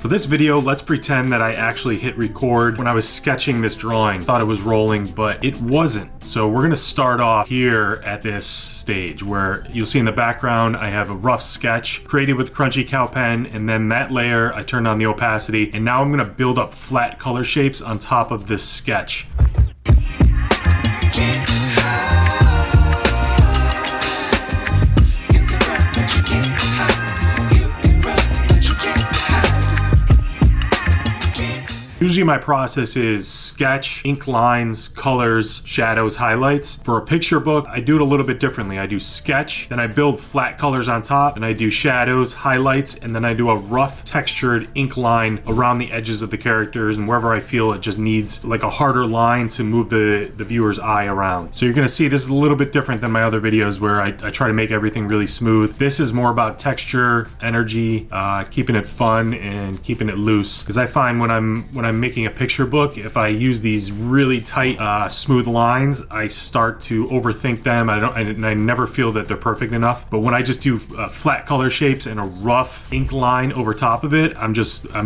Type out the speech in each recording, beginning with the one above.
For this video, let's pretend that I actually hit record when I was sketching this drawing. Thought it was rolling, but it wasn't. So we're gonna start off here at this stage where you'll see in the background, I have a rough sketch created with Crunchy Cow Pen, and then that layer, I turned on the opacity, and now I'm gonna build up flat color shapes on top of this sketch. Usually my process is sketch, ink lines, colors, shadows, highlights. For a picture book, I do it a little bit differently. I do sketch, then I build flat colors on top, and I do shadows, highlights, and then I do a rough textured ink line around the edges of the characters and wherever I feel it just needs like a harder line to move the viewer's eye around. So you're gonna see this is a little bit different than my other videos where I try to make everything really smooth. This is more about texture, energy, keeping it fun and keeping it loose. Because I find when I'm making a picture book, if I use these really tight, smooth lines, I start to overthink them. I never feel that they're perfect enough. But when I just do flat color shapes and a rough ink line over top of it, I'm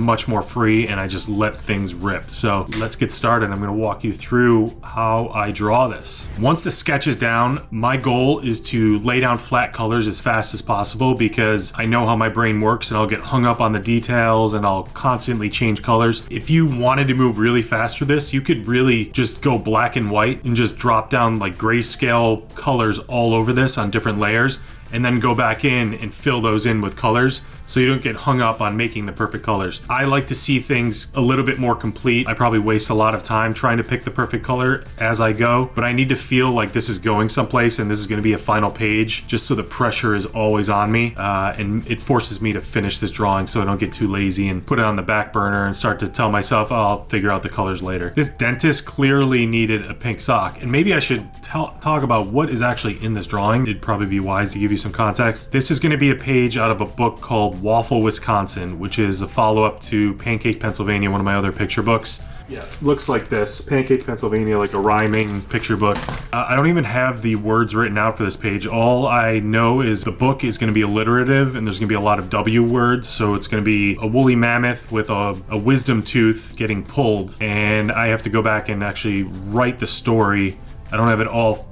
much more free and I just let things rip. So let's get started. I'm going to walk you through how I draw this. Once the sketch is down, my goal is to lay down flat colors as fast as possible because I know how my brain works and I'll get hung up on the details and I'll constantly change colors. If you wanted to move really fast for this, you could really just go black and white and just drop down like grayscale colors all over this on different layers and then go back in and fill those in with colors so you don't get hung up on making the perfect colors. I like to see things a little bit more complete. I probably waste a lot of time trying to pick the perfect color as I go, but I need to feel like this is going someplace and this is gonna be a final page just so the pressure is always on me and it forces me to finish this drawing so I don't get too lazy and put it on the back burner and start to tell myself, oh, I'll figure out the colors later. This dentist clearly needed a pink sock, and maybe I should talk about what is actually in this drawing. It'd probably be wise to give you some context. This is gonna be a page out of a book called Waffle, Wisconsin, which is a follow-up to Pancake, Pennsylvania, one of my other picture books. Yeah, it looks like this. Pancake, Pennsylvania, like a rhyming picture book. I don't even have the words written out for this page. All I know is the book is going to be alliterative and there's going to be a lot of W words. So it's going to be a woolly mammoth with a wisdom tooth getting pulled. And I have to go back and actually write the story. I don't have it all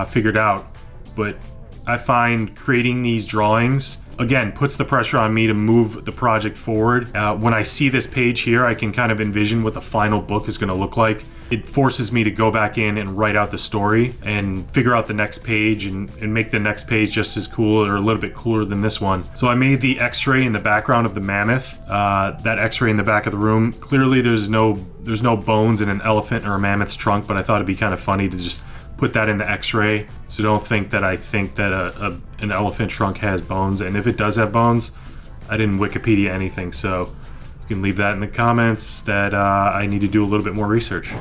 figured out, but I find creating these drawings again puts the pressure on me to move the project forward. When I see this page here, I can kind of envision what the final book is going to look like. It forces me to go back in and write out the story and figure out the next page and make the next page just as cool or a little bit cooler than this one. So I made the x-ray in the background of the mammoth, that x-ray in the back of the room. Clearly there's no bones in an elephant or a mammoth's trunk, but I thought it'd be kind of funny to just put that in the x-ray, so don't think that I think that an elephant trunk has bones, and if it does have bones, I didn't Wikipedia anything, so you can leave that in the comments that I need to do a little bit more research.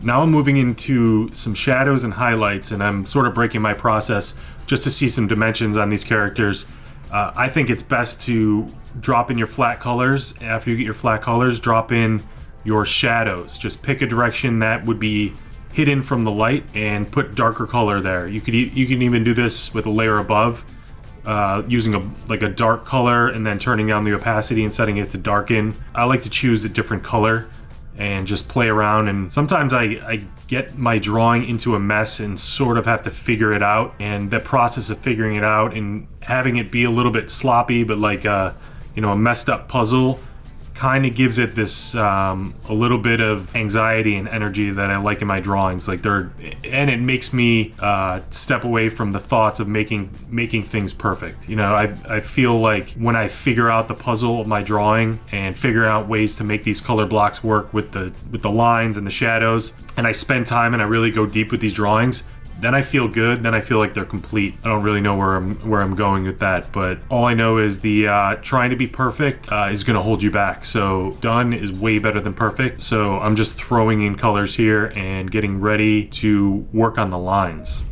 Now I'm moving into some shadows and highlights, and I'm sort of breaking my process just to see some dimensions on these characters. I think it's best to drop in your flat colors. After you get your flat colors, drop in your shadows. Just pick a direction that would be hidden from the light and put darker color there. You can even do this with a layer above, using a dark color and then turning down the opacity and setting it to darken. I like to choose a different color and just play around, and sometimes I get my drawing into a mess and sort of have to figure it out, and the process of figuring it out and having it be a little bit sloppy but like a messed up puzzle kind of gives it this a little bit of anxiety and energy that I like in my drawings. And it makes me step away from the thoughts of making things perfect. I feel like when I figure out the puzzle of my drawing and figure out ways to make these color blocks work with the lines and the shadows, and I spend time and I really go deep with these drawings, then I feel good. Then I feel like they're complete. I don't really know where I'm going with that, but all I know is the trying to be perfect is going to hold you back. So done is way better than perfect. So I'm just throwing in colors here and getting ready to work on the lines.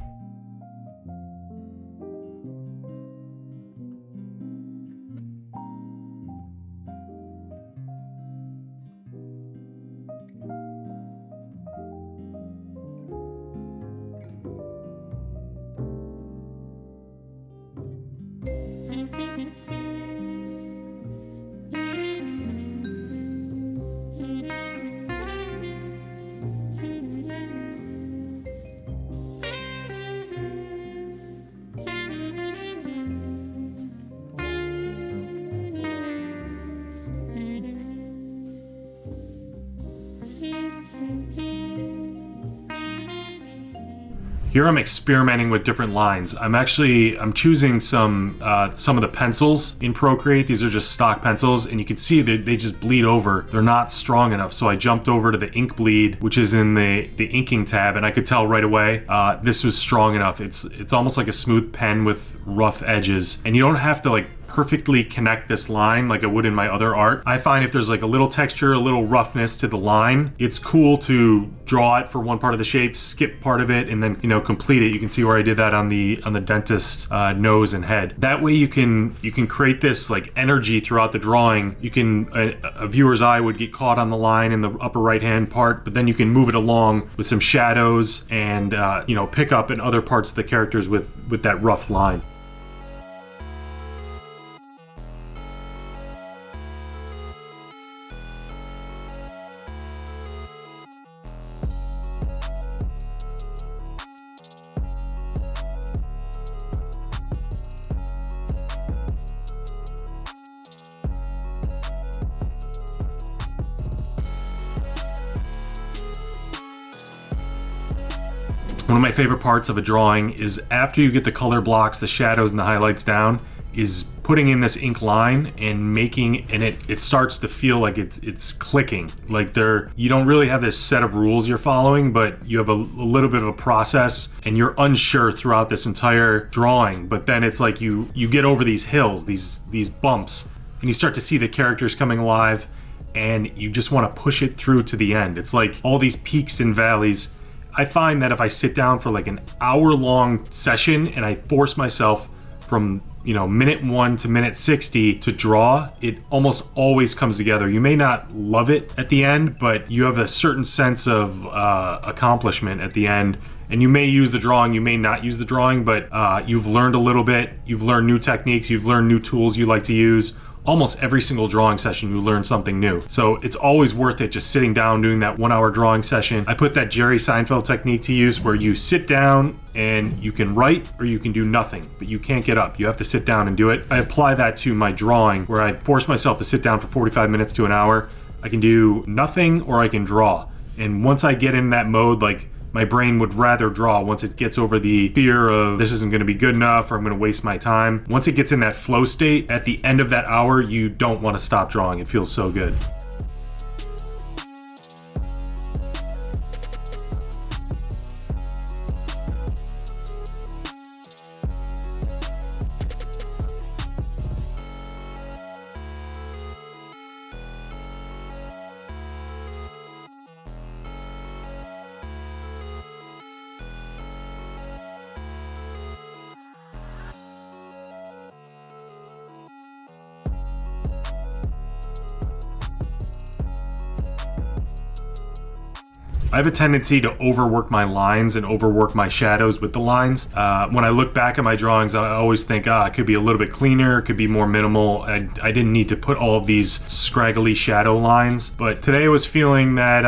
Here I'm experimenting with different lines. I'm choosing some of the pencils in Procreate. These are just stock pencils, and you can see that they just bleed over. They're not strong enough, so I jumped over to the ink bleed, which is in the inking tab, and I could tell right away this was strong enough. It's almost like a smooth pen with rough edges, and you don't have to like perfectly connect this line like I would in my other art. I find if there's like a little texture, a little roughness to the line, it's cool to draw it for one part of the shape, skip part of it, and then complete it. You can see where I did that on the dentist's nose and head. That way you can create this like energy throughout the drawing. You can a viewer's eye would get caught on the line in the upper right hand part, but then you can move it along with some shadows and pick up in other parts of the characters with that rough line. One of my favorite parts of a drawing is after you get the color blocks, the shadows, and the highlights down, is putting in this ink line and it starts to feel like it's clicking. Like you don't really have this set of rules you're following, but you have a little bit of a process, and you're unsure throughout this entire drawing. But then it's like you get over these hills, these bumps, and you start to see the characters coming alive, and you just want to push it through to the end. It's like all these peaks and valleys. I find that if I sit down for like an hour-long session and I force myself from minute 1 to minute 60 to draw, it almost always comes together. You may not love it at the end, but you have a certain sense of accomplishment at the end. And you may use the drawing, you may not use the drawing, but you've learned a little bit. You've learned new techniques, you've learned new tools you like to use. Almost every single drawing session you learn something new. So it's always worth it just sitting down doing that 1 hour drawing session. I put that Jerry Seinfeld technique to use where you sit down and you can write or you can do nothing, but you can't get up. You have to sit down and do it. I apply that to my drawing where I force myself to sit down for 45 minutes to an hour. I can do nothing or I can draw. And once I get in that mode, like my brain would rather draw once it gets over the fear of this isn't going to be good enough or I'm going to waste my time. Once it gets in that flow state, at the end of that hour, you don't want to stop drawing. It feels so good. I have a tendency to overwork my lines and overwork my shadows with the lines. When I look back at my drawings, I always think, it could be a little bit cleaner, it could be more minimal. I didn't need to put all of these scraggly shadow lines. But today I was feeling that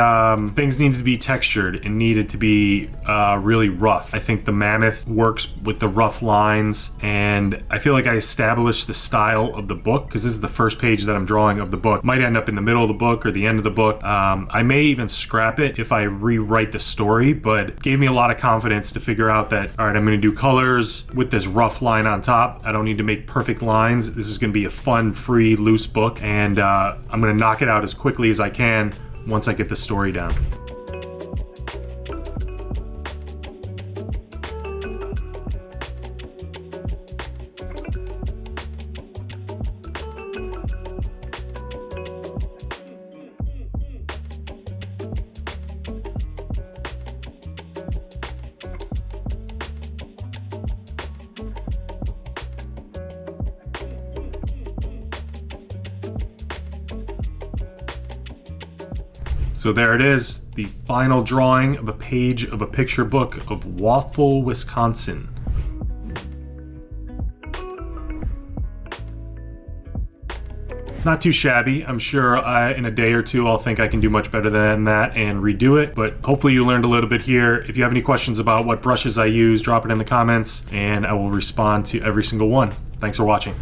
things needed to be textured and needed to be really rough. I think the Mammoth works with the rough lines, and I feel like I established the style of the book, because this is the first page that I'm drawing of the book. Might end up in the middle of the book or the end of the book. I may even scrap it if I rewrite the story, but it gave me a lot of confidence to figure out that, all right, I'm going to do colors with this rough line on top. I don't need to make perfect lines. This is going to be a fun, free, loose book, and I'm going to knock it out as quickly as I can once I get the story down. So there it is, the final drawing of a page of a picture book of Waffle, Wisconsin. Not too shabby. I'm sure in a day or two I'll think I can do much better than that and redo it, but hopefully you learned a little bit here. If you have any questions about what brushes I use, drop it in the comments and I will respond to every single one. Thanks for watching.